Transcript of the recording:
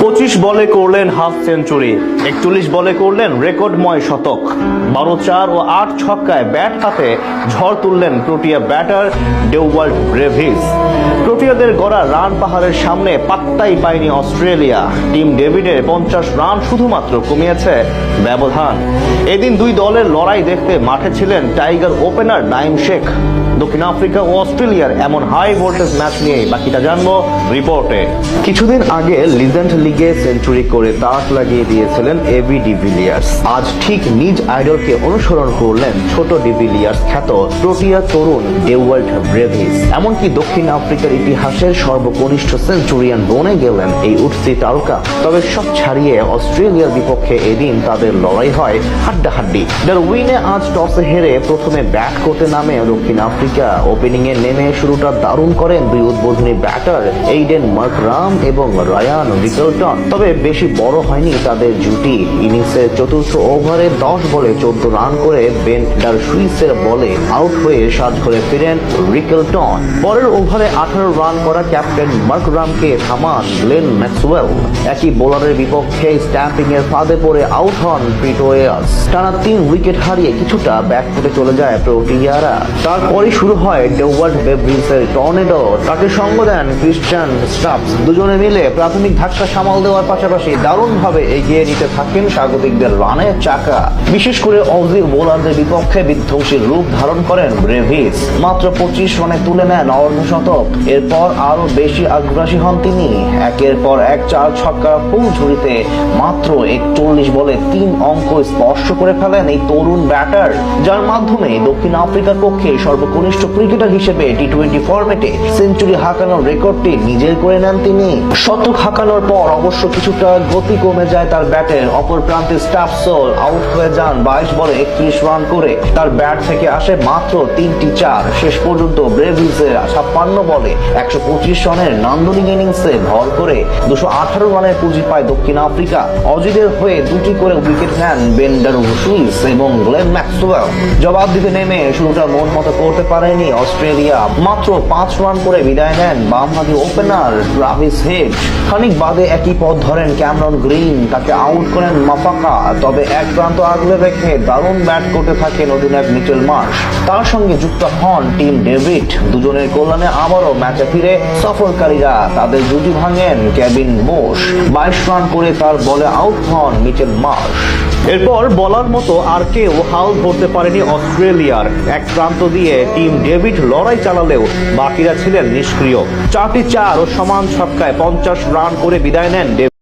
25 বলে করলেন half century, 41 বলে করলেন রেকর্ডময় শতক, 12 চার ও 8 ছক্কায় ব্যাট হাতে ঝড় তুললেন প্রোটিয়া ব্যাটার ডেওয়াল্ট ব্রেভিস। প্রোটিয়াদের গড়া রান পাহাড়ের সামনে পাত্তাই পায়নি অস্ট্রেলিয়া। টিম ডেভিডের 50 রান শুধুমাত্র কমিয়েছে ব্যবধান। এদিন দুই দলের লড়াই দেখতে মাঠে ছিলেন টাইগার ওপেনার নাইম শেখ। দক্ষিণ আফ্রিকা ও অস্ট্রেলিয়ার এমন হাই ভোল্টেজ ম্যাচ নিয়ে বাকিটা জানবো রিপোর্টে। কিছুদিন আগে লিজেন্ড লিগে সেঞ্চুরি করে তাক লাগিয়ে দিয়েছিলেন এবি ডিভিলিয়ার্স। আজ ঠিক নিজ আইডলকে অনুসরণ করলেন ছোট ডিভিলিয়ার্স খ্যাত প্রোটিয়া তরুণ ডেওয়াল্ট ব্রেভিস। এমনকি দক্ষিণ আফ্রিকার ইতিহাসের সর্বকনিষ্ঠ সেঞ্চুরিয়ান বনে গেলেন এই উঠতি তারকা। তবে সব ছাড়িয়ে অস্ট্রেলিয়ার বিপক্ষে এদিন তাদের লড়াই হয় হাড্ডাহাড্ডি। ডারউইনে আজ টসে হেরে প্রথমে ব্যাট করতে নামে দক্ষিণ আফ্রিকা। ওপেনিং এ নেমে শুরুটা দারুণ করেন দুই উদ্বোধনী ব্যাটার এইডেন মার্করাম এবং রায়ান রিকেলটন। তবে বেশি বড় হয়নি তাদের জুটি। ইনিংসের চতুর্থ ওভারে 10 বলে 14 রান করে বেন ডারশুইসের বলে আউট হয়ে সাজঘরে ফিরেন রিকেলটন। পরের ওভারে 18 রান করা ক্যাপ্টেন মার্করামকে থামান গ্লেন ম্যাক্সওয়েল। একই বোলারের বিপক্ষে স্ট্যাম্পিং এর ফাঁদে পড়ে আউট হন প্রিটোরিয়াস। টানা 3 উইকেট হারিয়ে কিছুটা ব্যাকফুটে চলে যায় প্রোটিয়ারা। তারপরই শুরু হয় ডেওয়াল্ট ব্রেভিসের টর্নেডো। তাকে সঙ্গ দেন ক্রিশ্চিয়ান স্টাপস। দুজনে মিলে প্রাথমিক ধাক্কা সামাল দেওয়ার পাশাপাশি দারুণভাবে এগিয়ে নিতে থাকেন স্বাগতিকদের রানের চাকা। বিশেষ করে অজি বোলারদের বিপক্ষে বিধ্বংসী রূপ ধারণ করেন ব্রেভিস। মাত্র 25 রানে তুলে নেন অর্ধশতক। এরপর আরো বেশি আগ্রাসী হন তিনি। একের পর এক 4 ছক্কার ফুল ঝুড়িতে মাত্র 41 বলে 3 অঙ্ক স্পর্শ করে ফেলেন এই তরুণ ব্যাটার, যার মাধ্যমে দক্ষিণ আফ্রিকার পক্ষে সর্বকনিষ্ঠ ক্রিকেটার হিসেবে টি-20 ফরম্যাটে সেঞ্চুরি হাঁকানোর রেকর্ডটি নিজের করে নেন তিনি। শতক হাঁকানোর পর অবশ্য কিছুটা গতি কমে যায় তার ব্যাটের। অপর প্রান্তে স্টাফসোল আউট হয়ে যান 22 বলে 31 রান করে। তার ব্যাট থেকে আসে মাত্র 3টি চার। শেষ পর্যন্ত ব্রেভিসের 56 বলে 125 রানের নান্দনিক ইনিংসে ভর করে 218 রানের পুঁজি পায় দক্ষিণ আফ্রিকা। অজিদের হয়ে 2টি করে উইকেট নেন বেন ডারশুইস এবং গ্লেন ম্যাক্সওয়েল। জবাব দিতে নেমে শুরুটা মন মতো করতে পারেনি অস্ট্রেলিয়া। মাত্র 5 রান করে বিদায় নেন বামহাতি ওপেনার ট্রাভিস হেড। খানিক বাদে একই পথ ধরেন ক্যামেরন গ্রিন। তাকে আউট করেন মাফাকা। তবে এক প্রান্ত আগলে রেখে দারুণ ব্যাট করতে থাকেন অধিনায়ক মিচেল মার্শ। তার সঙ্গে যুক্ত হন টিম ডেভিড। দুজনের কল্যাণে আবারও ম্যাচে ফিরে সফরকারীরা। তাদের জুটি ভাঙেন কেভিন বোস। 22 রান করে তার বলে আউট হন মিচেল মার্শ। এরপর বলার মতো আর কেউ হাল ধরতে পারেনি অস্ট্রেলিয়ার। এক প্রান্ত দিয়ে টিম ডেভিড লড়াই চালালেও বাকিরা ছিলেন নিষ্ক্রিয়। 4টি চার ও সমান ছক্কায় 50 রান করে বিদায় নেন।